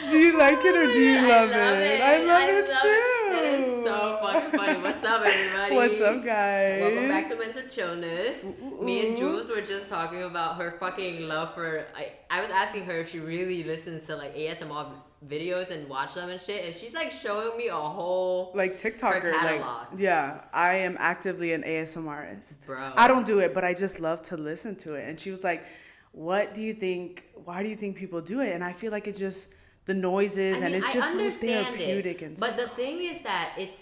Do you like it or do you love it? I love it too. That is so fucking funny. What's up, everybody? What's up, guys? Welcome back to Mental Chillness. Ooh. Me and Jules were just talking about her fucking love for. I was asking her if she really listens to like ASMR videos and watch them and shit, and she's like showing me a whole like TikToker catalog. Yeah, I am actively an ASMRist. Bro, I don't do it, but I just love to listen to it. And she was like, "What do you think? Why do you think people do it?" And I feel like it just the noises and it's just so therapeutic and. But the thing is that it's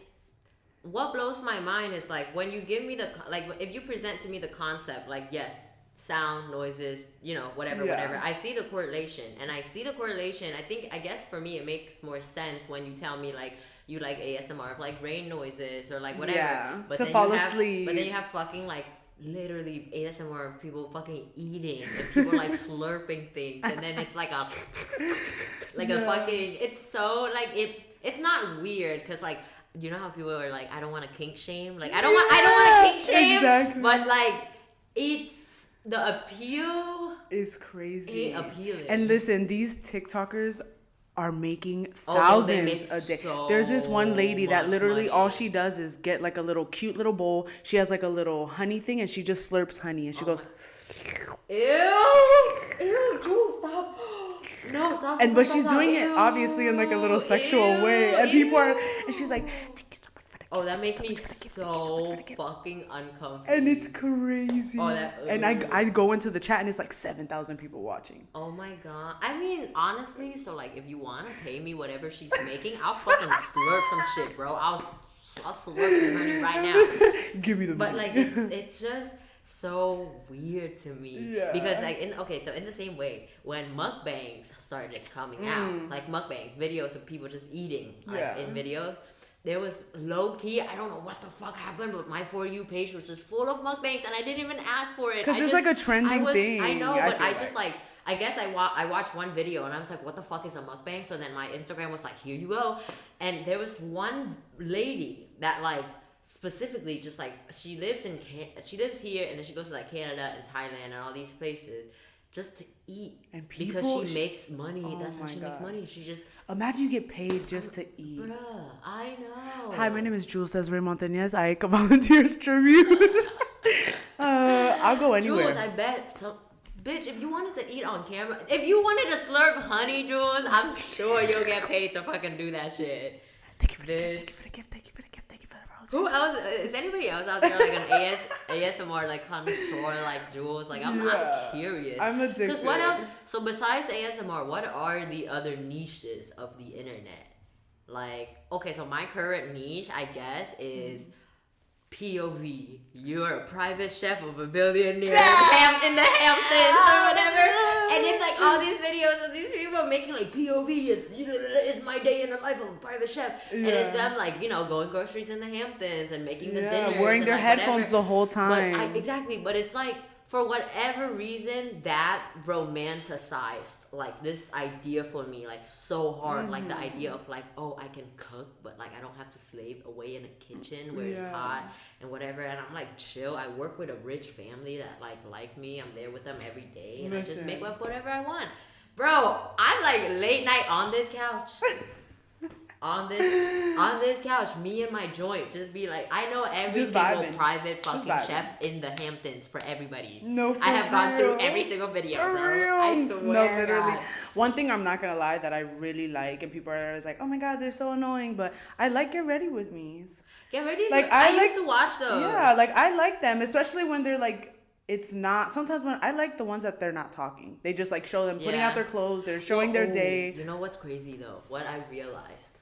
what blows my mind is like when you give me the like if you present to me the concept like yes. Sound, noises, whatever. I see the correlation. I guess for me, it makes more sense when you tell me, like, you like ASMR of, like, rain noises or, like, whatever. Yeah, but to then fall asleep. But then you have fucking, like, literally ASMR of people fucking eating and people, like, slurping things. And then it's like a, like a fucking, it's so, like, it's not weird because, like, you know how people are like, I don't want to kink shame? Like, I don't want to kink shame. Exactly. But, like, the appeal is crazy. Appealing. And listen, these TikTokers are making thousands a day. There's this one lady that literally all she does is get like a little cute little bowl. She has like a little honey thing and she just slurps honey and she goes, ew, Jules, stop. No, stop. But she's doing it obviously in like a little sexual way. And people are, and she's like, oh, that makes me so fucking uncomfortable. And it's crazy. And I go into the chat and it's like 7,000 people watching. Oh my god. I mean, honestly, so like if you want to pay me whatever she's making, I'll fucking slurp some shit, bro. I'll slurp your honey right now. Give me the money. But like it's just so weird to me. Yeah. Because like in the same way, when mukbangs started coming out, like mukbangs, videos of people just eating in videos, there was low-key, I don't know what the fuck happened, but my For You page was just full of mukbangs, and I didn't even ask for it. Because it's like a trending thing. I know, but I just like, I guess I watched one video, and I was like, what the fuck is a mukbang? So then my Instagram was like, here you go. And there was one lady that like, specifically just like, she lives here, and then she goes to like Canada and Thailand and all these places just to eat. And people, because she makes money. That's how she makes money. She just... Imagine you get paid just to eat. Bruh, I know. Hi, my name is Jules Desiree Montañez. I can volunteer tribute. I'll go anywhere. Jules, I bet. So, bitch, if you wanted to eat on camera, if you wanted to slurp honey, Jules, I'm sure you'll get paid to fucking do that shit. Thank you for the gift. Thank you for the gift. Who else? Is anybody else out there like an ASMR like connoisseur like Jules? Like I'm curious. I'm addicted. Because what else? So besides ASMR, what are the other niches of the internet? Like, okay, so my current niche, I guess, is POV. You're a private chef of a billionaire in the Hamptons or whatever. And it's like all these videos of these people making like POV. It's my day in the life of a private chef. Yeah. And it's them like, going groceries in the Hamptons and making the dinners. Wearing their like headphones the whole time. Exactly. But it's like, for whatever reason, that romanticized like this idea for me like so hard. Like the idea of like, oh, I can cook, but like I don't have to slave away in a kitchen where it's hot and whatever. And I'm like, chill. I work with a rich family that like likes me. I'm there with them every day, and I just make up whatever I want. Bro, I'm like late night on this couch. On this couch, me and my joint just be like, I know every single private fucking chef in the Hamptons for everybody. No, for I have gone through every single video, bro. I swear. No, literally. God. One thing I'm not gonna lie that I really like, and people are always like, oh my god, they're so annoying, but I like Get Ready With Me's. Get Ready With Me. I used to watch those. Yeah, like I like them, especially when they're like, it's not, sometimes when I like the ones that they're not talking. They just like show them putting out their clothes, they're showing their day. You know what's crazy though? What I realized.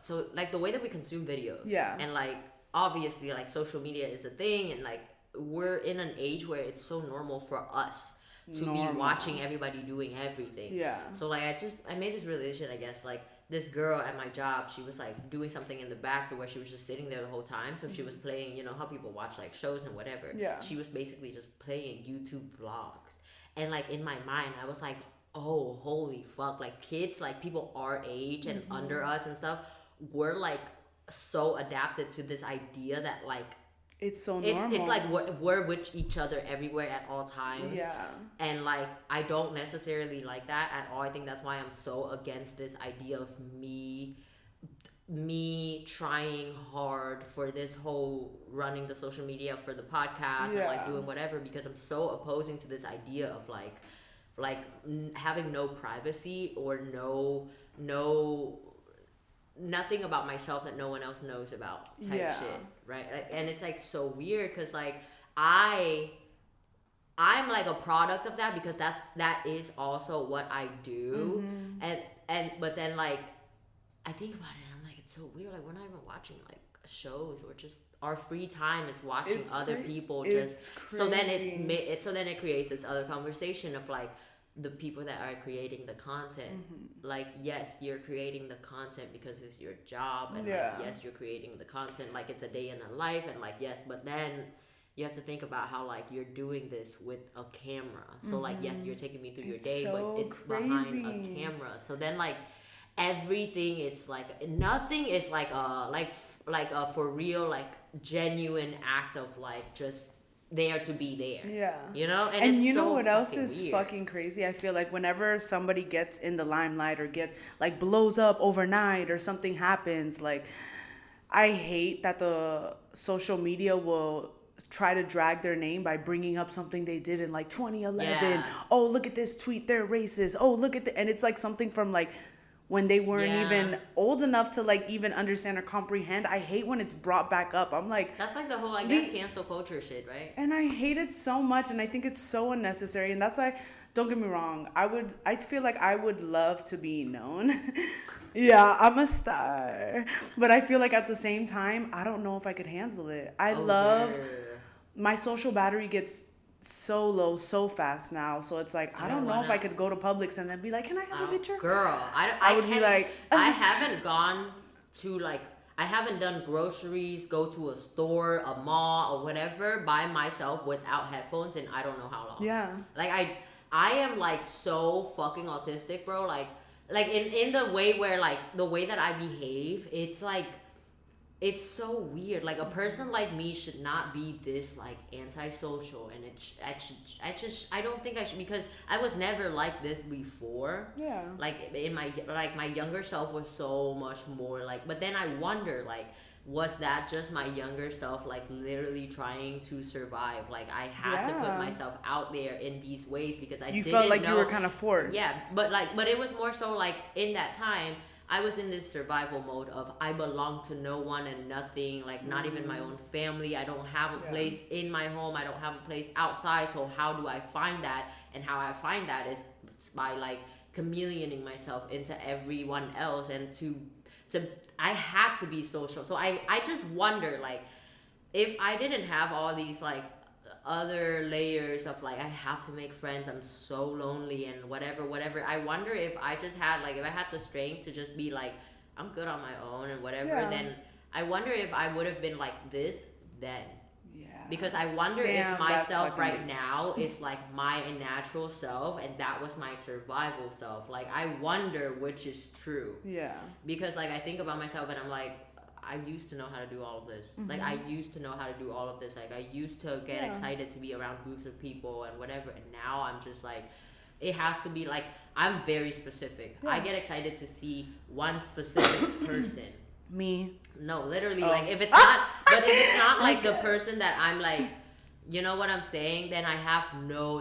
So like the way that we consume videos, and like obviously like social media is a thing, and like we're in an age where it's so normal for us to be watching everybody doing everything. So like I made this realization, I guess, like this girl at my job, she was like doing something in the back to where she was just sitting there the whole time. So she was playing, how people watch like shows and whatever. She was basically just playing YouTube vlogs, and like in my mind I was like, oh, holy fuck, like kids, like people our age and under us and stuff, we're like so adapted to this idea that like It's so normal. It's like we're with each other everywhere at all times. Yeah. And like I don't necessarily like that at all. I think that's why I'm so against this idea of me trying hard for this whole running the social media for the podcast and like doing whatever, because I'm so opposing to this idea of like having no privacy or nothing about myself that no one else knows about type shit, right? And it's like so weird because like I'm like a product of that, because that is also what I do. And but then like I think about it and I'm like, it's so weird, like we're not even watching like shows, or just our free time is watching other people just so then it creates this other conversation of like the people that are creating the content. Like, yes, you're creating the content because it's your job, and like, yes, you're creating the content like it's a day in a life, and like, yes, but then you have to think about how like you're doing this with a camera. So like, yes, you're taking me through your day, so but it's crazy. behind a camera. So then like everything is like, nothing is like a for real like genuine act of like just there to be there. Yeah. You know? And And it's you know so what else is weird. fucking crazy? I feel like whenever somebody gets in the limelight or gets like blows up overnight or something happens, like I hate that the social media will try to drag their name by bringing up something they did in like 2011. Oh, look at this tweet, they're racist. Oh, look at and it's like something from like when they weren't even old enough to like even understand or comprehend. I hate when it's brought back up. I'm like, that's like the whole, I guess, cancel culture shit, right? And I hate it so much, and I think it's so unnecessary. And that's why, don't get me wrong, I feel like I would love to be known. Yeah, I'm a star, but I feel like at the same time, I don't know if I could handle it. My social battery gets so low so fast now, so it's like I don't know if I could go to Publix and then be like, can I have a picture? Girl, I would be like, I haven't gone to like, I haven't done groceries, go to a store, a mall, or whatever by myself without headphones in I don't know how long. Yeah. Like I am like so fucking autistic, bro. Like in the way where like the way that I behave, it's like, it's so weird. Like a person like me should not be this like antisocial, and I don't think I should, because I was never like this before. Yeah. Like in my younger self was so much more like, but then I wonder like, was that just my younger self like literally trying to survive? Like I had to put myself out there in these ways because I didn't felt like know. You were kind of forced. Yeah, but it was more so like in that time I was in this survival mode of I belong to no one and nothing, like not even my own family. I don't have a place in my home. I don't have a place outside. So how do I find that? And how I find that is by like chameleoning myself into everyone else, and to I had to be social. So I just wonder like, if I didn't have all these like other layers of like, I have to make friends, I'm so lonely and whatever, I wonder if I just had like, if I had the strength to just be like, I'm good on my own and whatever, then I wonder if I would have been like this then. Because I wonder if myself right now is like my natural self and that was my survival self. Like I wonder which is true. Yeah. Because like I think about myself and I'm like, I used to know how to do all of this. Like I used to know how to do all of this. Like I used to get excited to be around groups of people and whatever. And now I'm just like, it has to be like, I'm very specific. I get excited to see one specific person. Me. No, literally, like if it's not, but if it's not like the person that I'm like, you know what I'm saying, then I have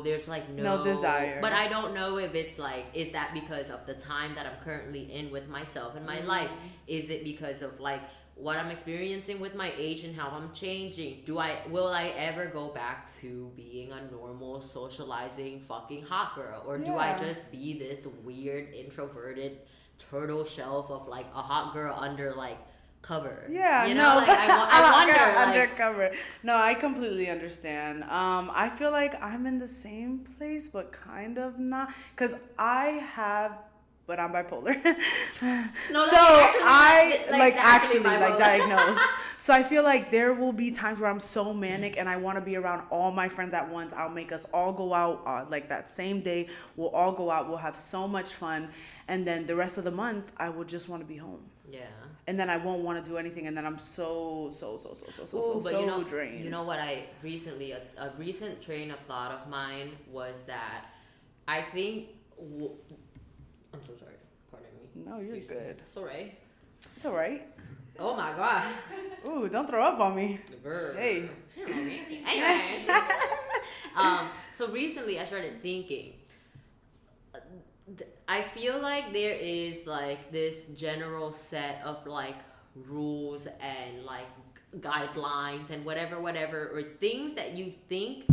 there's like no desire. But I don't know if it's like, is that because of the time that I'm currently in with myself in my life? Is it because of like what I'm experiencing with my age and how I'm changing? Will I ever go back to being a normal socializing fucking hot girl? Or do I just be this weird introverted turtle shelf of like a hot girl under like cover? Yeah, you know, like I wonder like, undercover. No, I completely understand. I feel like I'm in the same place, but kind of not, because I have but I'm bipolar. No, so actually diagnosed. So I feel like there will be times where I'm so manic and I want to be around all my friends at once. I'll make us all go out like that same day. We'll all go out. We'll have so much fun. And then the rest of the month, I will just want to be home. Yeah. And then I won't want to do anything. And then I'm so drained. You know what I recently, a recent train of thought of mine was that I think, I'm so sorry. Pardon me. No, you're good. It's all right. It's all right. Oh my God. Ooh, don't throw up on me. Hey. Anyways. So recently I started thinking, I feel like there is like this general set of like rules and like guidelines and whatever, or things that you think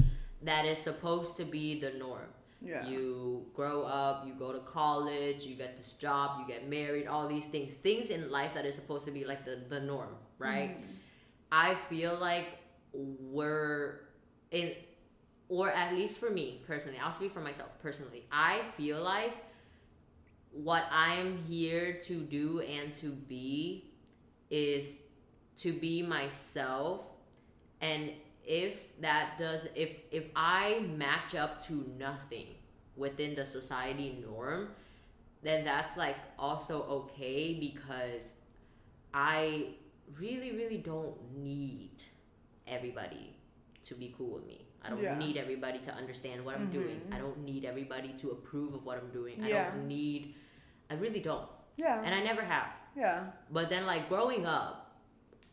that is supposed to be the norm. Yeah. You grow up, you go to college, you get this job, you get married, all these things in life that is supposed to be like the norm, right? I feel like we're in, or at least for me personally, I'll speak for myself personally, I feel like what I'm here to do and to be is to be myself. And if I match up to nothing within the society norm, then that's like also okay, because I really, really don't need everybody to be cool with me. I don't need everybody to understand what I'm doing. I don't need everybody to approve of what I'm doing. I really don't. Yeah. And I never have. Yeah. But then like growing up,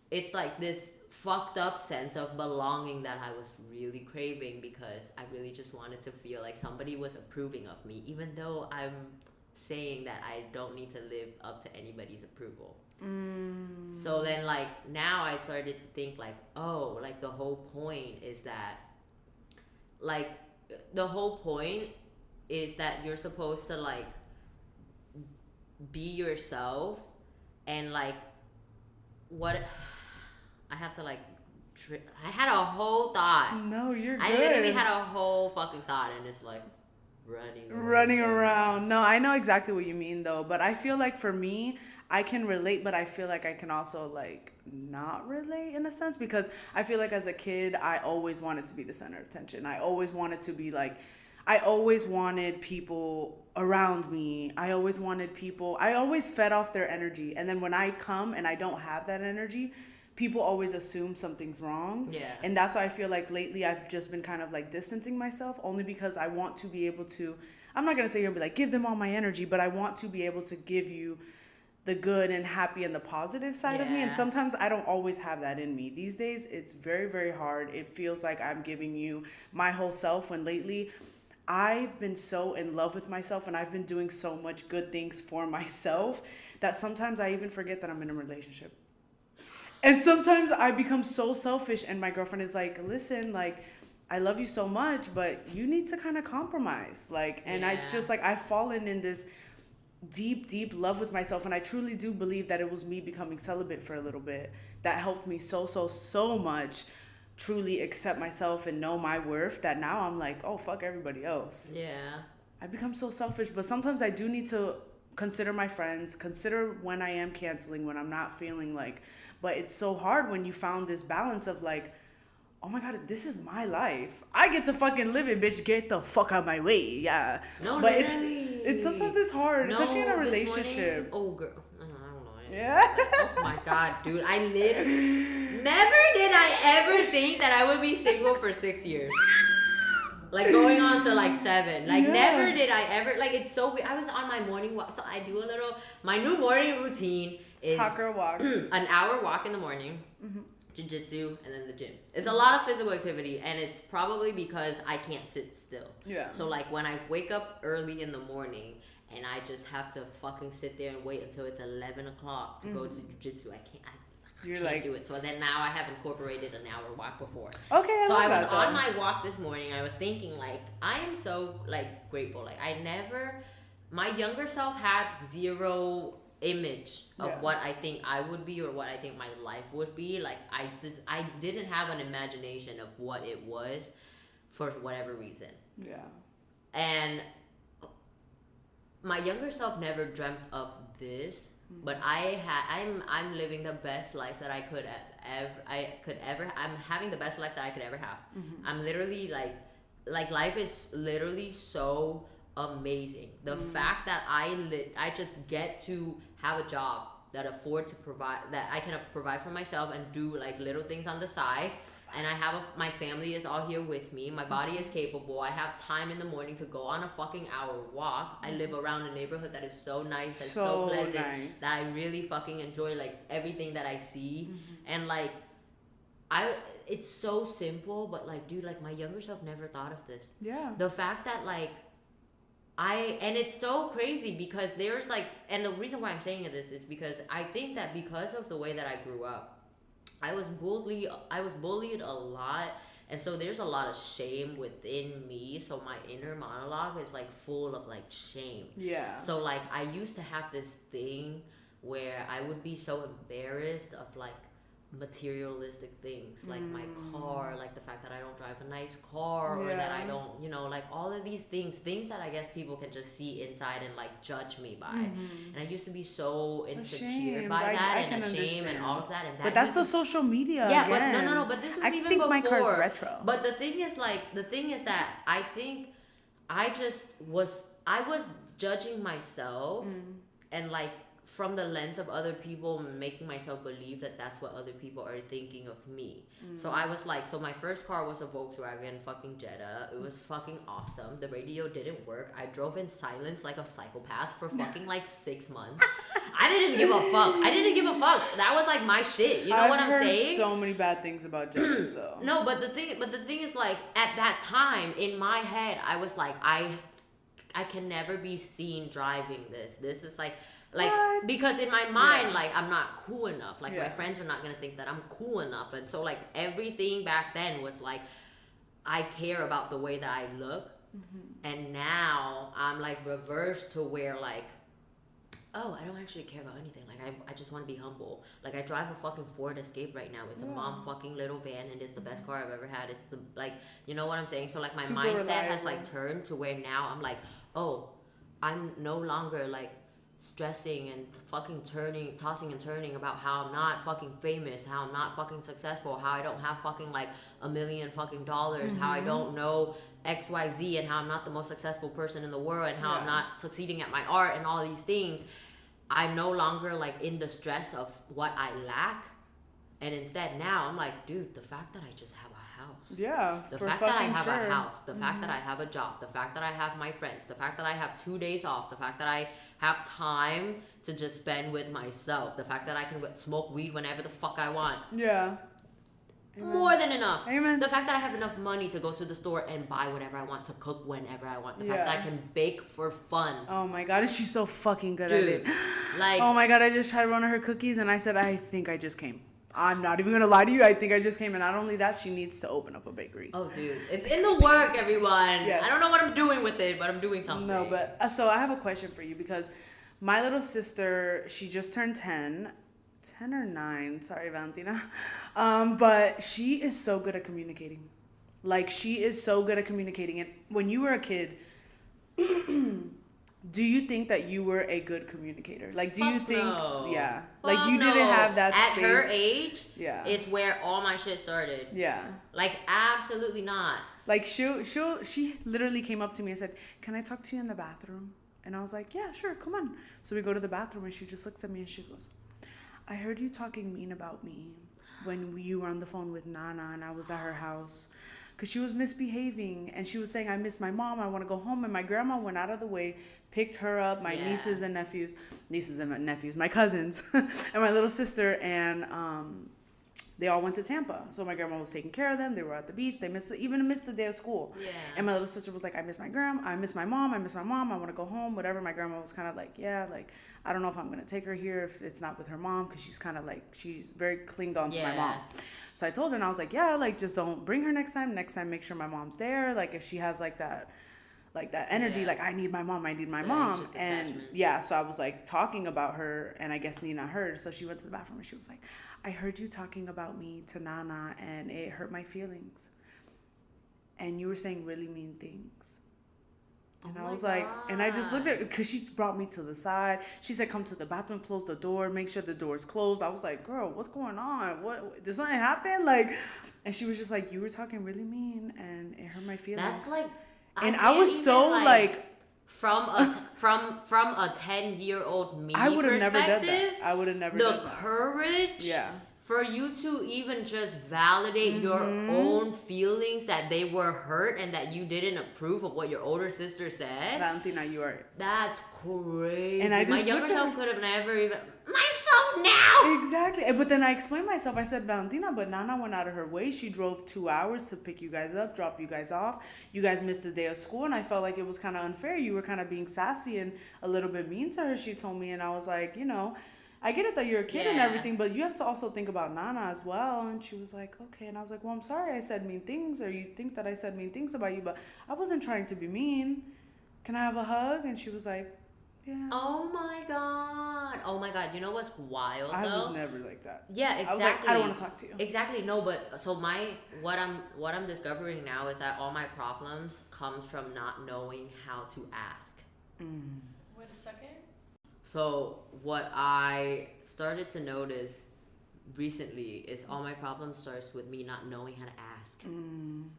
it's like this fucked up sense of belonging that I was really craving, because I really just wanted to feel like somebody was approving of me, even though I'm saying that I don't need to live up to anybody's approval. So then like now I started to think like, oh, like the whole point is that you're supposed to like be yourself. And like what I have to like I had a whole thought. No, you're good. I literally had a whole fucking thought, and it's like running around. No, I know exactly what you mean though, but I feel like for me, I can relate, but I feel like I can also like not relate in a sense, because I feel like as a kid, I always wanted to be the center of attention. I always wanted to be like, I always wanted people around me. I always fed off their energy. And then when I come and I don't have that energy, people always assume something's wrong. Yeah. And that's why I feel like lately I've just been kind of like distancing myself, only because I want to be able to, I'm not going to sit here and be like, give them all my energy, but I want to be able to give you the good and happy and the positive side of me. And sometimes I don't always have that in me. These days, it's very, very hard. It feels like I'm giving you my whole self, when lately I've been so in love with myself and I've been doing so much good things for myself that sometimes I even forget that I'm in a relationship. And sometimes I become so selfish, and my girlfriend is like, listen, like, I love you so much, but you need to kind of compromise. Like, and it's just like, I've fallen in this deep love with myself. And I truly do believe that it was me becoming celibate for a little bit that helped me so much truly accept myself and know my worth, that now I'm like, oh, fuck everybody else. Yeah. I become so selfish, but sometimes I do need to consider my friends, consider when I am canceling, when I'm not feeling like, but it's so hard when you found this balance of like, oh my God, this is my life. I get to fucking live it, bitch. Get the fuck out of my way. Yeah. No, but it's sometimes it's hard, especially in a relationship. Morning, girl. I don't know. Yeah. Oh my God, dude. I never did I ever think that I would be single for 6 years. Like going on to like 7. Like never did I ever, like it's so weird. I was on my morning walk. So I do my new morning routine is hot girl walk. An hour walk in the morning. Mm-hmm. Jiu-jitsu, and then the gym. It's a lot of physical activity, and it's probably because I can't sit still. Yeah. So like when I wake up early in the morning and I just have to fucking sit there and wait until it's 11 o'clock to go to jiu-jitsu, I can't do it. So then now I have incorporated an hour walk before. Okay. So I was on my walk this morning. I was thinking like, I am so like grateful. Like my younger self had zero image of what I think I would be or what I think my life would be. Like I didn't have an imagination of what it was for whatever reason. Yeah. And my younger self never dreamt of this, but I'm living the best life that I could ever. I'm having the best life that I could ever have. I'm literally like life is literally so amazing. The fact that I just get to have a job that I can provide for myself and do like little things on the side. And I have my family is all here with me. My body is capable. I have time in the morning to go on a fucking hour walk. I live around a neighborhood that is so nice and so pleasant that I really fucking enjoy like everything that I see. And like it's so simple, but like, dude, like my younger self never thought of this. Yeah. The fact that like and it's so crazy because there's like, and the reason why I'm saying this is because I think that because of the way that I grew up, I was bullied a lot, and so there's a lot of shame within me, so my inner monologue is like full of like shame. Yeah. So like I used to have this thing where I would be so embarrassed of like materialistic things, like my car, like the fact that I don't drive a nice car, or that I don't, you know, like all of these things that I guess people can just see inside and like judge me by. And I used to be so insecure by that, and ashamed and all of that. And that, but that's the social media. Yeah, again. but no. But this is even before. I think my car's retro. But the thing is that I think I was judging myself and like from the lens of other people, making myself believe that that's what other people are thinking of me. So I was like, so my first car was a Volkswagen fucking Jetta. It was fucking awesome. The radio didn't work. I drove in silence like a psychopath for fucking like 6 months. I didn't give a fuck. That was like my shit. You know what I'm saying? I've heard so many bad things about Jettas though. No, but the thing is like at that time in my head, I was like, I can never be seen driving this. This is like because in my mind, like I'm not cool enough. Like my friends are not gonna think that I'm cool enough. And so like everything back then was like, I care about the way that I look. And now I'm like reversed to where like, oh, I don't actually care about anything. Like I just want to be humble. Like I drive a fucking Ford Escape right now. It's a mom fucking little van, and it's the best car I've ever had. It's the like, you know what I'm saying? So like my mindset reliable. Has like turned to where now I'm like, oh, I'm no longer like stressing and fucking tossing and turning about how I'm not fucking famous, how I'm not fucking successful, how I don't have fucking like $1 million fucking dollars, how I don't know XYZ, and how I'm not the most successful person in the world, and how I'm not succeeding at my art and all these things. I'm no longer like in the stress of what I lack, and instead now I'm like, dude, the fact that I just have a house, the fact that I have a house, the fact that I have a job, the fact that I have my friends, the fact that I have 2 days off, the fact that I have time to just spend with myself, the fact that I can smoke weed whenever the fuck I want. Amen. More than enough. Amen. The fact that I have enough money to go to the store and buy whatever I want, to cook whenever I want. The fact that I can bake for fun. Oh my god, she's so fucking good at it. Like, oh my god, I just tried one of her cookies and I said, I think I just came. I'm not even gonna lie to you. I think I just came, and not only that, she needs to open up a bakery. Oh, dude, it's in the work, everyone. Yes. I don't know what I'm doing with it, but I'm doing something. No, but so I have a question for you, because my little sister, she just turned 10 or 9. Sorry, Valentina. But she is so good at communicating. Like, she is so good at communicating. And when you were a kid, do you think that you were a good communicator? Like, do you think, yeah, like you didn't have that space? At her age, is where all my shit started. Yeah. Like, absolutely not. Like, she literally came up to me and said, "Can I talk to you in the bathroom?" And I was like, "Yeah, sure, come on." So we go to the bathroom, and she just looks at me and she goes, "I heard you talking mean about me when you were on the phone with Nana and I was at her house. Because she was misbehaving, and she was saying, I miss my mom, I want to go home." And my grandma went out of the way, picked her up, my nieces and nephews, my cousins, and my little sister, and they all went to Tampa. So my grandma was taking care of them. They were at the beach. They even missed the day of school. Yeah. And my little sister was like, I miss my mom, I want to go home, whatever. My grandma was kind of like, yeah, like, I don't know if I'm going to take her here if it's not with her mom, because she's kind of like, she's very clinged on to my mom. So I told her, and I was like, yeah, like, just don't bring her next time. Next time, make sure my mom's there. Like, if she has like that energy, like, I need my mom. And so I was like talking about her, and I guess Nina heard. So she went to the bathroom and she was like, I heard you talking about me to Nana, and it hurt my feelings. And you were saying really mean things. And I was like, and I just looked at her because she brought me to the side. She said, come to the bathroom, close the door, make sure the door is closed. I was like, girl, what's going on? What, did something happen? Like, and she was just like, you were talking really mean and it hurt my feelings. That's like, I was so like from a 10-year-old me I would have never done perspective, that. I would have never done that. The courage Yeah. for you to even just validate your own feelings that they were hurt and that you didn't approve of what your older sister said. Valentina, you are. That's crazy. And I just my younger self could have never even. Myself now! Exactly. But then I explained myself. I said, Valentina, but Nana went out of her way. She drove 2 hours to pick you guys up, drop you guys off. You guys missed a day of school, and I felt like it was kind of unfair. You were kind of being sassy and a little bit mean to her, she told me. And I was like, I get it that you're a kid and everything, but you have to also think about Nana as well. And she was like, okay. And I was like, well, I'm sorry I said mean things, or you think that I said mean things about you, but I wasn't trying to be mean. Can I have a hug? And she was like, yeah. Oh my god. You know what's wild though? I was never like that. Yeah, exactly. I was like, I don't want to talk to you. Exactly. No, but so what I'm discovering now is that all my problems comes from not knowing how to ask. Wait a second. So what I started to notice recently is all my problems starts with me not knowing how to ask.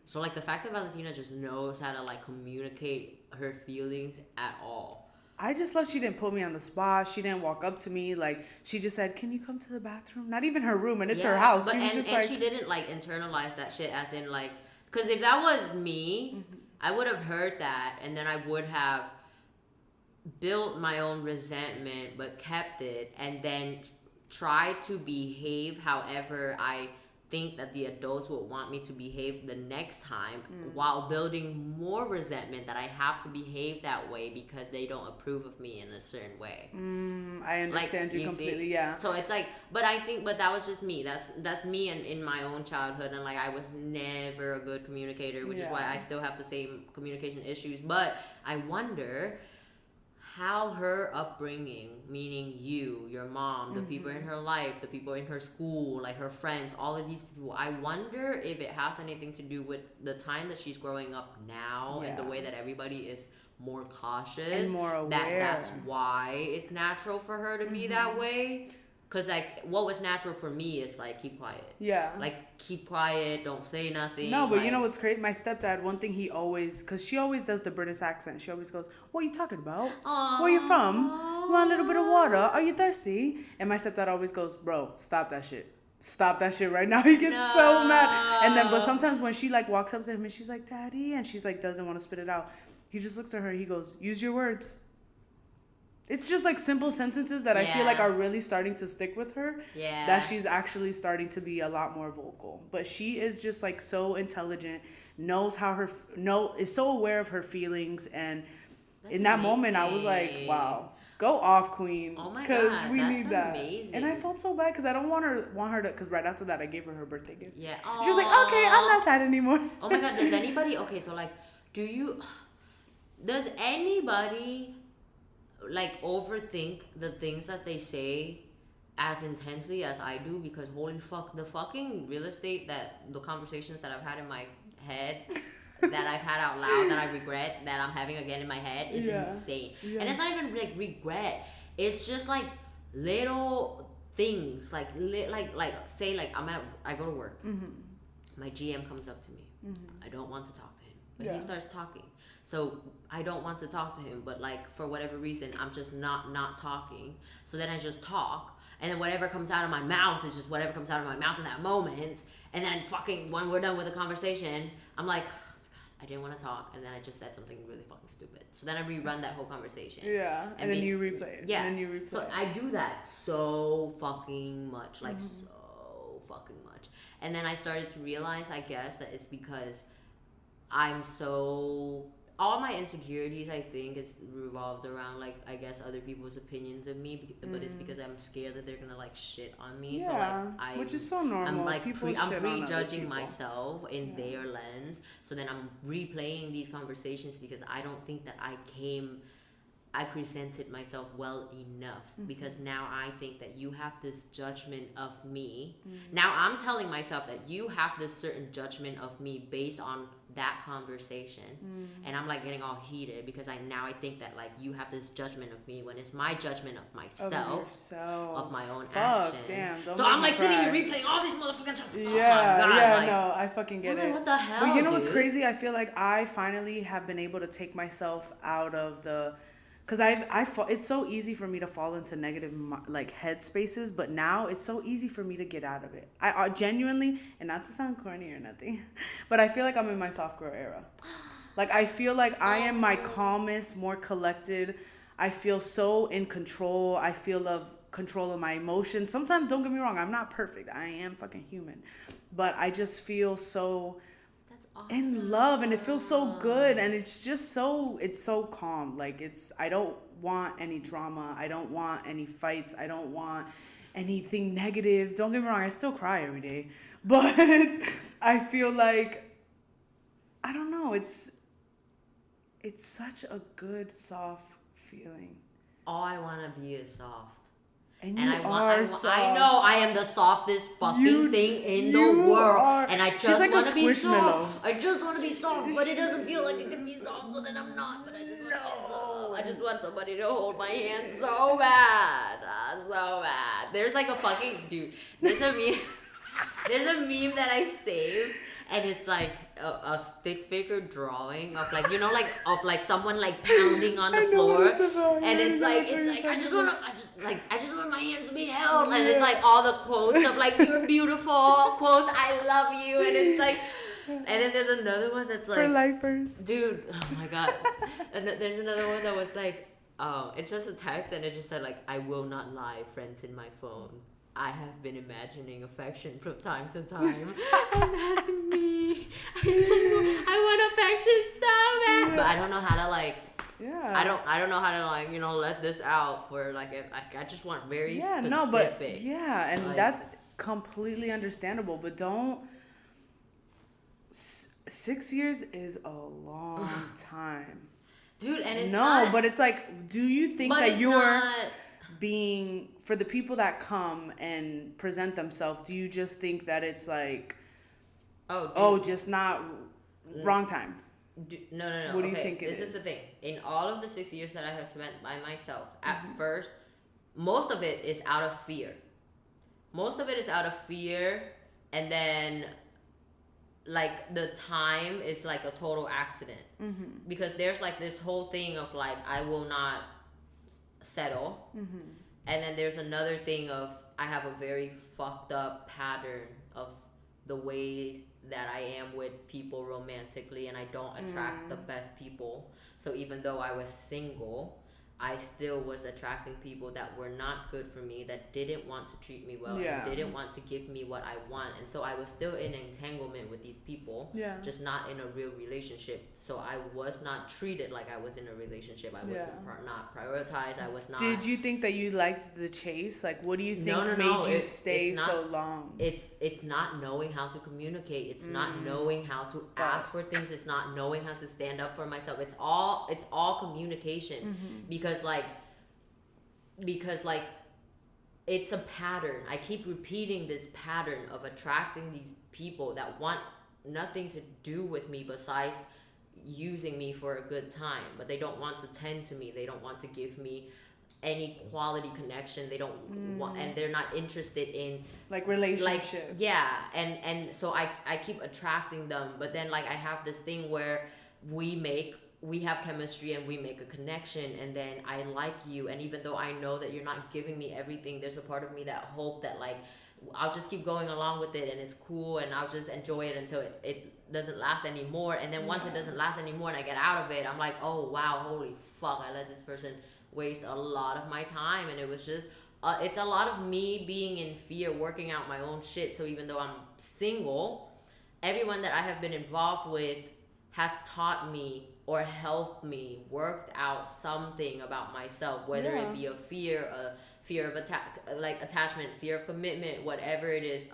So like the fact that Valentina just knows how to like communicate her feelings at all. I just love she didn't put me on the spot. She didn't walk up to me. Like, she just said, can you come to the bathroom? Not even her room, and it's her house. But, she didn't, like, internalize that shit as in, like... Because if that was me, I would have heard that, and then I would have built my own resentment, but kept it, and then tried to behave however I think that the adults would want me to behave the next time, while building more resentment that I have to behave that way because they don't approve of me in a certain way. I understand you completely. See? Yeah. So it's like, but that was just me. That's me in my own childhood, and like I was never a good communicator, which is why I still have the same communication issues. But I wonder how her upbringing, meaning you, your mom, the people in her life, the people in her school, like her friends, all of these people, I wonder if it has anything to do with the time that she's growing up now and the way that everybody is more cautious and more aware. That's why it's natural for her to be that way. Because, like, what was natural for me is, like, keep quiet. Yeah. Like, keep quiet, don't say nothing. No, but like, you know what's crazy? My stepdad, one thing he always... Because she always does the British accent. She always goes, what are you talking about? Aww. Where you from? You want a little bit of water? Are you thirsty? And my stepdad always goes, bro, stop that shit. Stop that shit right now. He gets so mad. And then, but sometimes when she, like, walks up to him and she's like, Daddy, and she's, like, doesn't want to spit it out, he just looks at her. He goes, use your words. It's just like simple sentences that I feel like are really starting to stick with her. Yeah. That she's actually starting to be a lot more vocal. But she is just like so intelligent, knows how is so aware of her feelings. And in that moment, I was like, wow, go off, queen. Oh my God. Because we need that. Amazing. And I felt so bad because I don't want her to, because right after that, I gave her birthday gift. Yeah. She was like, okay, I'm not sad anymore. Oh my God. Does anybody, okay, so like, does anybody like overthink the things that they say as intensely as I do? Because holy fuck, the fucking real estate the conversations that I've had in my head that I've had out loud that I regret that I'm having again in my head is insane. And it's not even like regret. It's just like little things like say like I go to work. My GM comes up to me. I don't want to talk to him, but he starts talking. So I don't want to talk to him, but like for whatever reason, I'm just not talking. So then I just talk, and then whatever comes out of my mouth is just whatever comes out of my mouth in that moment. And then fucking when we're done with the conversation, I'm like, oh my God, I didn't want to talk, and then I just said something really fucking stupid. So then I rerun that whole conversation. Yeah, and then you replay it. Yeah, and then you replay. So I do that so fucking much, like so fucking much. And then I started to realize, I guess, that it's because I'm so... all my insecurities, I think, is revolved around, like, I guess other people's opinions of me, but it's because I'm scared that they're gonna like shit on me. Yeah, so like which is so normal. I'm like I'm prejudging myself in their lens. So then I'm replaying these conversations because I don't think that I presented myself well enough, because now I think that you have this judgment of me. Now I'm telling myself that you have this certain judgment of me based on that conversation, and I'm like getting all heated because I think that like you have this judgment of me when it's my judgment of myself, of my own action. Damn, so I'm like sitting here replaying all these motherfucking stuff. Yeah, oh my God, yeah, like, no, I fucking get it. What the hell? But you know what's crazy? I feel like I finally have been able to take myself out of the. Because it's so easy for me to fall into negative like head spaces, but now it's so easy for me to get out of it. I genuinely, and not to sound corny or nothing, but I feel like I'm in my soft girl era. Like I feel like I am my calmest, more collected. I feel so in control. I feel of control of my emotions. Sometimes, don't get me wrong, I'm not perfect. I am fucking human, but I just feel so. Awesome. In love, and it feels so good, and it's just it's so calm. Like I don't want any drama, I don't want any fights, I don't want anything negative. Don't get me wrong, I still cry every day, but I feel like, I don't know, it's such a good soft feeling. All I want to be is soft. And I know I am the softest fucking thing in the world. And I just want to be soft. I just want to be soft, but it doesn't feel like it can be soft, so then I'm not. But I just want to be soft. I just want somebody to hold my hand so bad. So bad. There's like a fucking, dude, there's a meme that I saved. And it's like a stick figure drawing of like, you know, like of like someone like pounding on the floor, and it's like I just want my hands to be held, and it's like all the quotes of like you're beautiful, quotes I love you, and it's like, and then there's another one that's like for lifers, dude, oh my God, and there's another one that was like, oh, it's just a text, and it just said like, I will not lie, friends in my phone. I have been imagining affection from time to time, and that's me. I want affection so bad, but I don't know how to like. Yeah. I don't know how to like, you know, let this out for like I just want very specific. No, but and like, that's completely understandable. But don't. 6 years is a long time, dude. And it's not, but it's like, do you think that you're being, for the people that come and present themselves, do you just think that it's like, just not wrong time? No. What do you think it is? This is the thing. In all of the 6 years that I have spent by myself, at first, most of it is out of fear. And then like the time is like a total accident. Because there's like this whole thing of like, I will not settle, and then there's another thing of I have a very fucked up pattern of the ways that I am with people romantically, and I don't attract the best people. So even though I was single, I still was attracting people that were not good for me, that didn't want to treat me well, and didn't want to give me what I want. And so I was still in entanglement with these people, just not in a real relationship. So I was not treated like I was in a relationship. I was not prioritized. I was not. Did you think that you liked the chase? Like, what do you think made you stay so long? It's not knowing how to communicate. It's not knowing how to ask for things. It's not knowing how to stand up for myself. It's all communication. Because like it's a pattern. I keep repeating this pattern of attracting these people that want nothing to do with me besides using me for a good time, but they don't want to tend to me. They don't want to give me any quality connection. They don't want, and they're not interested in like relationships. And so I keep attracting them, but then like I have this thing where we have chemistry and we make a connection, and then I like you, and even though I know that you're not giving me everything, there's a part of me that hope that like I'll just keep going along with it and it's cool and I'll just enjoy it until it doesn't last anymore. And then once it doesn't last anymore and I get out of it, I'm like, oh wow, holy fuck, I let this person waste a lot of my time. And it was just it's a lot of me being in fear, working out my own shit. So even though I'm single, everyone that I have been involved with has taught me or helped me worked out something about myself, whether it be a fear of attachment, fear of commitment, whatever it is,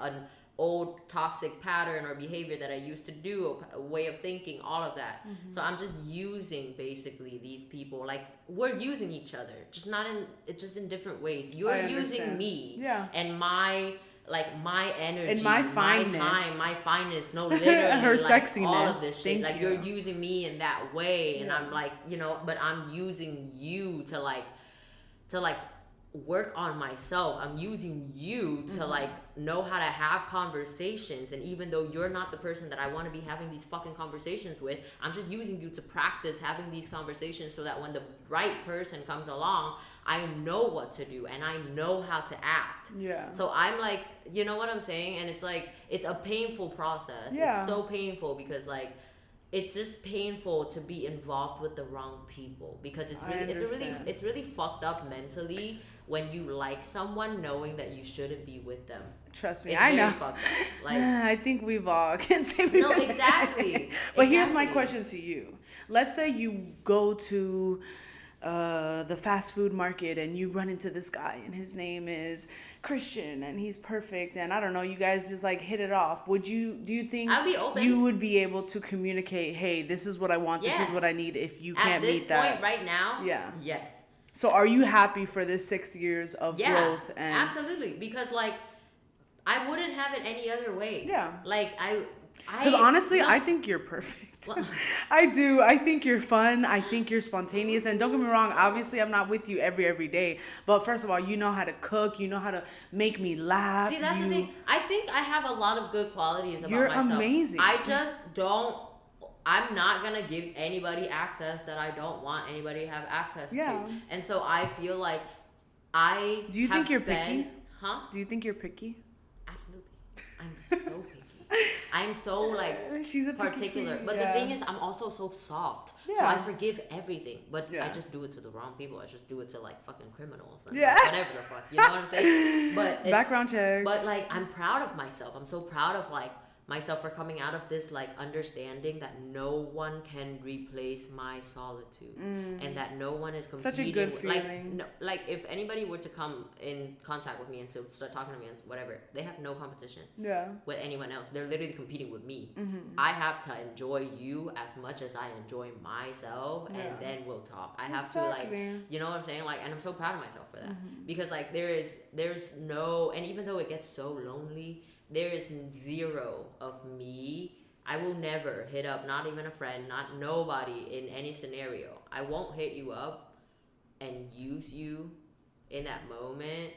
old toxic pattern or behavior that I used to do, a way of thinking, all of that. So I'm just using basically these people. Like, we're using each other, just not in, it's just in different ways. You're using me, and my energy, and my time, my fineness, no, literally, her like, sexiness, all of this shit. Like, you. you're using me in that way, and I'm like, you know, but I'm using you to like work on myself. I'm using you to like know how to have conversations, and even though you're not the person that I want to be having these fucking conversations with, I'm just using you to practice having these conversations so that when the right person comes along, I know what to do and I know how to act. So I'm like, you know what I'm saying? And it's like, it's a painful process. It's so painful because like, it's just painful to be involved with the wrong people, because it's really fucked up mentally when you like someone knowing that you shouldn't be with them. Trust me, it's I know. Fucked up. Like, I think we've all can say we've exactly. But here's my question to you. Let's say you go to the fast food market and you run into this guy and his name is Christian and he's perfect, and I don't know, you guys just like hit it off. Do you think I'll be open. You would be able to communicate, hey, this is what I want, this is what I need, if you can't meet that? At this point right now, yes. So are you happy for this 6 years of growth? And absolutely, because like I wouldn't have it any other way. Like because honestly, I think you're perfect. Well, I do. I think you're fun. I think you're spontaneous. And don't get me wrong, obviously I'm not with you every day. But first of all, you know how to cook. You know how to make me laugh. See, that's the thing. I think I have a lot of good qualities about myself. You're amazing. I just don't. I'm not going to give anybody access that I don't want anybody to have access to. And so I feel like Do you think you're picky? Huh? Do you think you're picky? Absolutely. I'm so picky. I'm so like she's a particular, but the thing is, I'm also so soft, so I forgive everything. But I just do it to the wrong people. I just do it to like fucking criminals and like, whatever the fuck, you know what I'm saying? But background checks. But like, I'm proud of myself. I'm so proud of like myself for coming out of this like understanding that no one can replace my solitude, and that no one is competing. Such a good feeling. Like if anybody were to come in contact with me and to start talking to me and whatever, they have no competition with anyone else. They're literally competing with me. I have to enjoy you as much as I enjoy myself, and then we'll talk. I have to like, you know what I'm saying? Like, and I'm so proud of myself for that, because like there's no, and even though it gets so lonely, there is zero of me. I will never hit up, not even a friend, not nobody in any scenario. I won't hit you up and use you in that moment,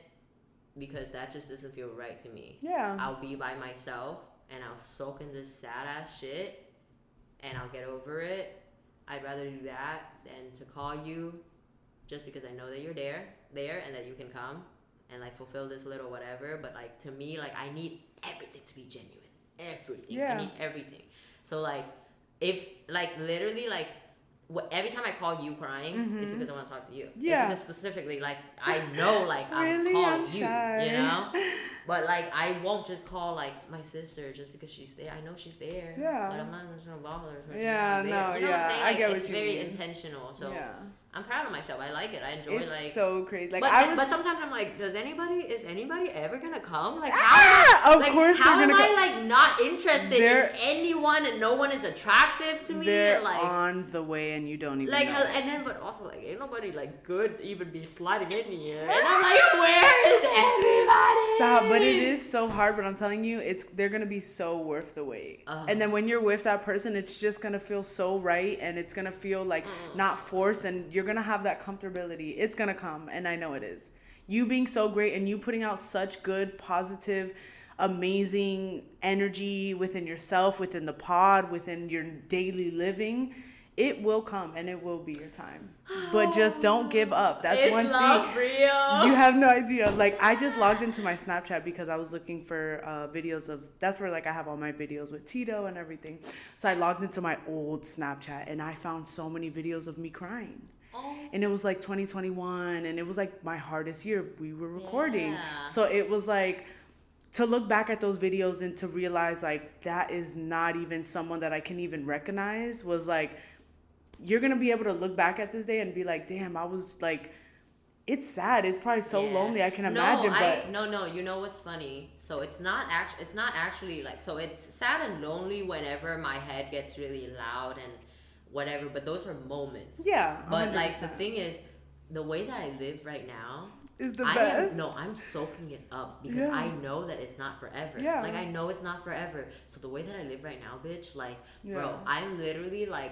because that just doesn't feel right to me. I'll be by myself and I'll soak in this sad ass shit and I'll get over it. I'd rather do that than to call you just because I know that you're there and that you can come and like fulfill this little whatever. But like, to me, like, I need everything to be genuine. Everything. I need everything. So like, if like literally like every time I call you crying, it's because I want to talk to you. It's because specifically like I know like I'm calling you, you know. But like, I won't just call like my sister just because she's there. I know she's there. But I'm not just gonna bother her. You know what I'm saying? Like, I get what you mean. It's very intentional. So I'm proud of myself. I like it. I enjoy it's like so crazy. Like, but sometimes I'm like, is anybody ever gonna come? Like, how of course how they're gonna am I like not interested in anyone, and no one is attractive to me? They're like on the way and you don't even like know. And then but also like, ain't nobody like good even be sliding in here. And I'm like, where is everybody? Stop. But it is so hard. But I'm telling you, they're gonna be so worth the wait. And then when you're with that person, it's just gonna feel so right, and it's gonna feel like not forced, and you're gonna have that comfortability. It's gonna come, and I know it is. You being so great and you putting out such good, positive, amazing energy within yourself, within the pod, within your daily living, it will come and it will be your time. But just don't give up. That's one thing. Real? You have no idea. Like, I just logged into my Snapchat because I was looking for videos of, that's where like I have all my videos with Tito and everything. So I logged into my old Snapchat and I found so many videos of me crying. And it was like 2021, and it was like my hardest year we were recording. So it was like, to look back at those videos and to realize like that is not even someone that I can even recognize, was like, you're gonna be able to look back at this day and be like, damn, I was like it's sad. It's probably so lonely. I can imagine. No. You know what's funny? So it's not actually like, so it's sad and lonely whenever my head gets really loud and whatever. But those are moments. Yeah. 100%. But like the thing is, the way that I live right now is the best. I'm soaking it up because I know that it's not forever. Yeah. Like I know it's not forever. So the way that I live right now, bitch, like, bro, I'm literally like,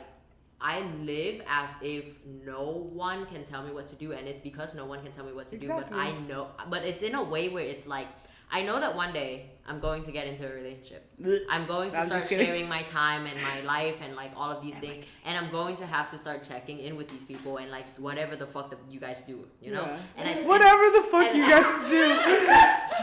I live as if no one can tell me what to do, and it's because no one can tell me what to do, but I know, but it's in a way where it's like, I know that one day I'm going to get into a relationship. I'm going to start sharing my time and my life and like all of these things, and I'm going to have to start checking in with these people and like whatever the fuck that you guys do, you know? And whatever the fuck you guys do,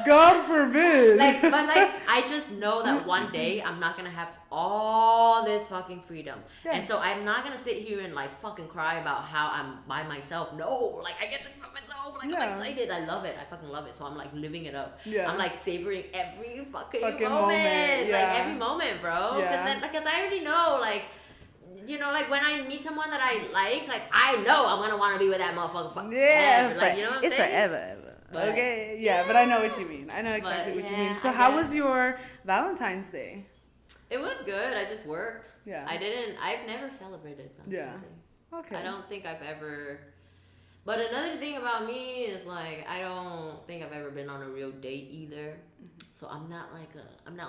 God forbid. Like, but like, I just know that one day I'm not gonna have all this fucking freedom, and so I'm not gonna sit here and like fucking cry about how I'm by myself. No, like I get to be by myself. Like I'm excited. I love it. I fucking love it. So I'm like living it up. I'm like savoring every fucking moment. Like every moment, bro. Because I already know, like, you know, like when I meet someone that I like I know I'm gonna want to be with that motherfucker. Yeah, like, you know what I'm saying? Forever. But, okay, but I know what you mean. I know exactly what you mean. So how was your Valentine's Day? It was good. I just worked. Yeah. I've never celebrated Valentine's Day. Okay. I don't think I've ever. But another thing about me is like I don't think I've ever been on a real date either. So I'm not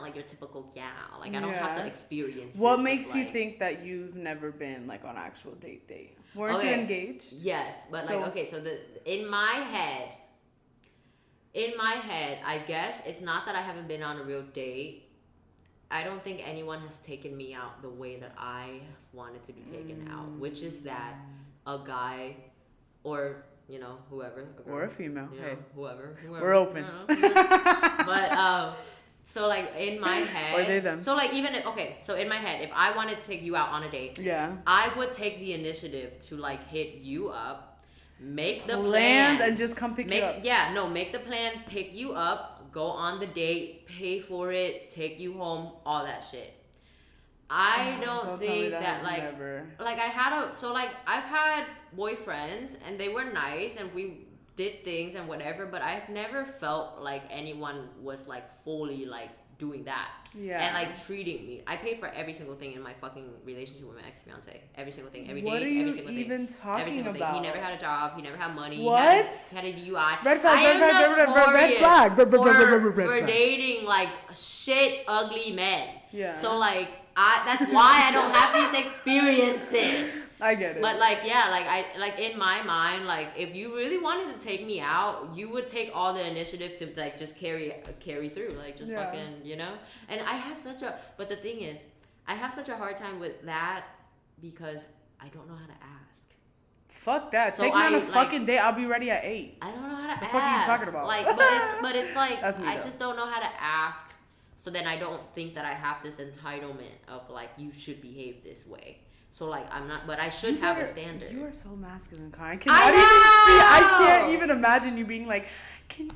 like your typical gal. Like I don't have the experience. What makes you think that you've never been like on actual date? Weren't you engaged? Yes, but so, like okay, so in my head, I guess it's not that I haven't been on a real date. I don't think anyone has taken me out the way that I wanted to be taken out, which is that a guy, or you know, whoever, a girl, or a female, you know, whoever, we're open. But so like in my head, or they them. So like even so in my head, if I wanted to take you out on a date, I would take the initiative to like hit you up, make the plans and just come pick you up. Make the plan, pick you up. Go on the date, pay for it, take you home, all that shit. I don't think that like I've had boyfriends and they were nice and we did things and whatever, but I've never felt like anyone was like fully like doing that and like treating me. I paid for every single thing in my fucking relationship with my ex-fiance. Every single thing, every date, every single thing. Every single thing. He never had a job. He never had money. What? He had a DUI. Red flag. For dating like shit ugly men. Yeah. So like that's why I don't have these experiences. I get it. But like in my mind, like if you really wanted to take me out, you would take all the initiative to like just carry through, like just fucking, you know. And but the thing is, I have such a hard time with that because I don't know how to ask. Fuck that. So take me on a fucking date. I'll be ready at 8. I don't know how to ask. The fuck are you talking about? Like, but it's like I just don't know how to ask. So then I don't think that I have this entitlement of like you should behave this way. So like I'm not, but I should have a standard. You are so masculine, Kai. I can't even imagine you being like, can you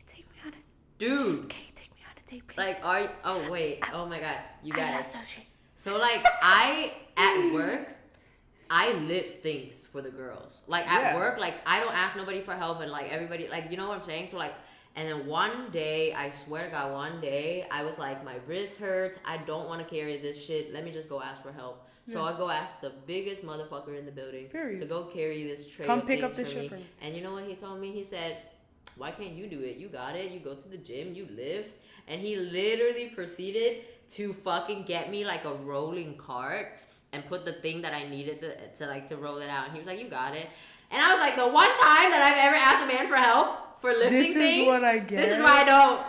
take me on a dude? Can you take me on a date, please? Like oh my god, you guys. So like at work, I lift things for the girls. Like at work, like I don't ask nobody for help, and like everybody, like you know what I'm saying. So like. And then one day, I swear to God, I was like, my wrist hurts. I don't want to carry this shit. Let me just go ask for help. So I go ask the biggest motherfucker in the building to go carry this tray of things for me. And you know what he told me? He said, why can't you do it? You got it. You go to the gym. You lift. And he literally proceeded to fucking get me like a rolling cart and put the thing that I needed to roll it out. And he was like, you got it. And I was like, the one time that I've ever asked a man for help, for lifting things. This is what I get. This is why I don't.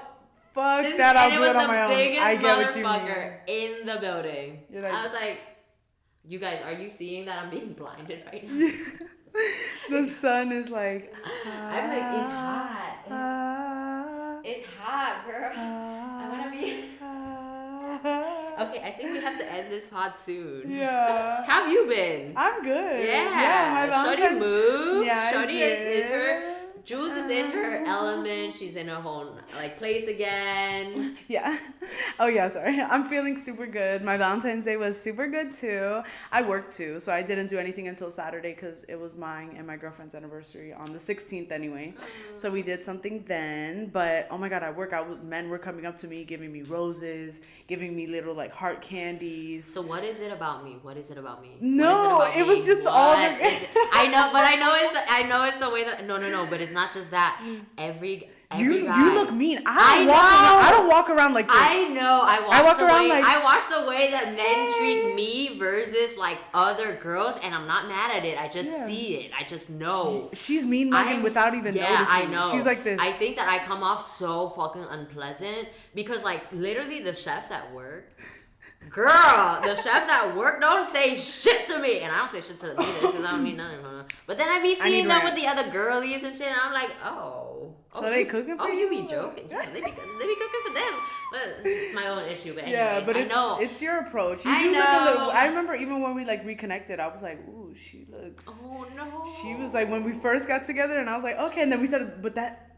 Fuck that, I'll do it on my own. I get what you mean. Motherfucker in the building. Like, I was like, you guys, are you seeing that I'm being blinded right now? The sun is like. I'm like, it's hot. It's hot, girl. I'm gonna be. Okay, I think we have to end this pod soon. Yeah. How have you been? I'm good. Yeah. My Valentine's. Shorty moved. Yeah, Shorty is in her Jules is in her element. She's in her whole like place again. Yeah. Oh yeah, sorry. I'm feeling super good. My Valentine's Day was super good too. I worked too, so I didn't do anything until Saturday because it was mine and my girlfriend's anniversary on the 16th anyway. So we did something then. But oh my god, men were coming up to me, giving me roses, giving me little like heart candies. So what is it about me? What is it about me? No, it was just all. I know, but I know it's the way that no, but it's not just that. Every guy. You look mean. I don't walk around like this. I know. I watch the way that men treat me versus like other girls, and I'm not mad at it. I just see it. I just know. She's mean mugging without even noticing. I know. She's like this. I think that I come off so fucking unpleasant because like literally the chefs at work. Girl, the chefs at work don't say shit to me. And I don't say shit to them either because I don't need nothing from them. But then I be seeing them with the other girlies and shit, and I'm like, so they cooking for you? Oh, you be joking. Yeah, they be cooking for them. But it's my own issue. But anyway, yeah, but it's your approach. You do look a little. I remember even when we like reconnected, I was like, ooh, she looks. Oh no. She was like when we first got together, and I was like, okay. And then we started, but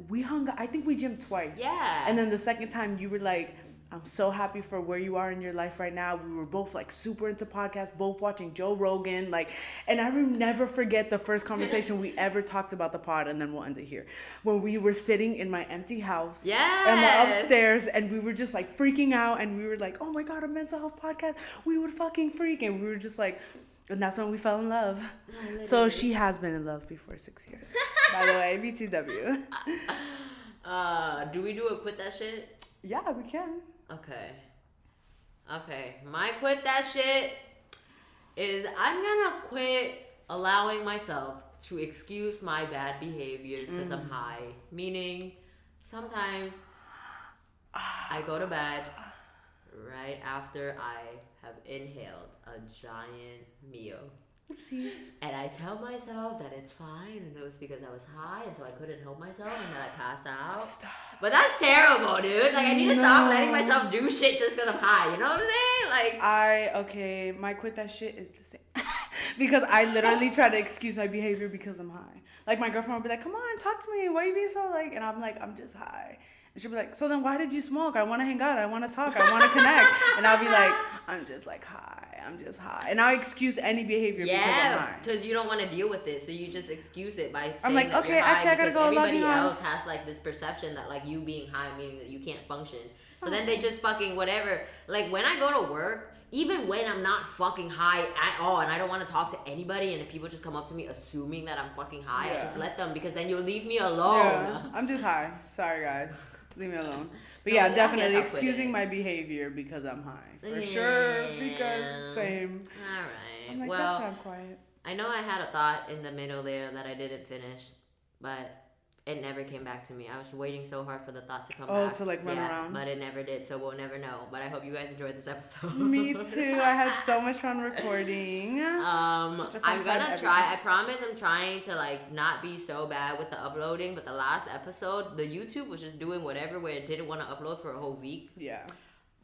we hung. I think we gymmed twice. Yeah. And then the second time, you were like, I'm so happy for where you are in your life right now. We were both like super into podcasts, both watching Joe Rogan, like, and I will never forget the first conversation we ever talked about the pod, and then we'll end it here. When we were sitting in my empty house, and we're upstairs, and we were just like freaking out, and we were like, oh my god, a mental health podcast, we would fucking freak, and we were just like, and that's when we fell in love. So she has been in love before 6 years. By the way, BTW. Do we do a quit that shit? Yeah, we can. Okay. My quit that shit is I'm gonna quit allowing myself to excuse my bad behaviors because I'm high. Meaning, sometimes I go to bed right after I have inhaled a giant meal. Oopsies. And I tell myself that it's fine, and it was because I was high, and so I couldn't help myself, and then I passed out. Stop. But that's terrible, dude. Like, I need to stop letting myself do shit just because I'm high. You know what I'm saying? Like, my quit that shit is the same. Because I literally try to excuse my behavior because I'm high. Like, my girlfriend would be like, come on, talk to me. Why you being so like, and I'm like, I'm just high. And she'll be like, so then why did you smoke? I want to hang out. I want to talk. I want to connect. And I'll be like, I'm just like high. I'm just high. And I'll excuse any behavior because I'm high. Because you don't want to deal with it. So you just excuse it by saying I'm like, that okay, you're high actually, I gotta because go everybody else has like this perception that like you being high meaning that you can't function. So then they just fucking whatever. Like when I go to work, even when I'm not fucking high at all and I don't want to talk to anybody and if people just come up to me assuming that I'm fucking high, I just let them because then you'll leave me alone. Yeah, I'm just high. Sorry, guys. Leave me alone. But yeah, definitely excusing my behavior because I'm high. For sure, because same. All right. I'm like, that's why I'm quiet. I know I had a thought in the middle there that I didn't finish, but it never came back to me. I was waiting so hard for the thought to come back. Oh, to like run around? But it never did, so we'll never know. But I hope you guys enjoyed this episode. Me too. I had so much fun recording. I'm gonna try. I promise I'm trying to like not be so bad with the uploading, but the last episode, the YouTube was just doing whatever where it didn't want to upload for a whole week. Yeah.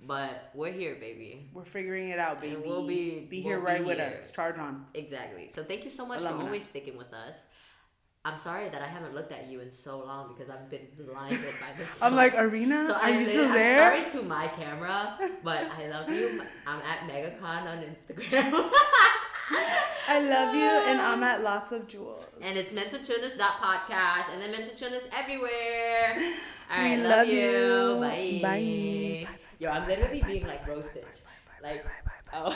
But we're here, baby. We're figuring it out, baby. And we'll be here with us. Charge on. Exactly. So thank you so much for always sticking with us. I'm sorry that I haven't looked at you in so long because I've been blinded by this song. I'm like, Arena, so are you still there? I'm sorry to my camera, but I love you. I'm at MegaCon on Instagram. I love you, and I'm at Lots of Jewels. And it's mentalchillness.podcast, and then Mental Chillness everywhere. All right, we love you. Bye. Bye. Yo, I'm literally being like roasted. Like, oh.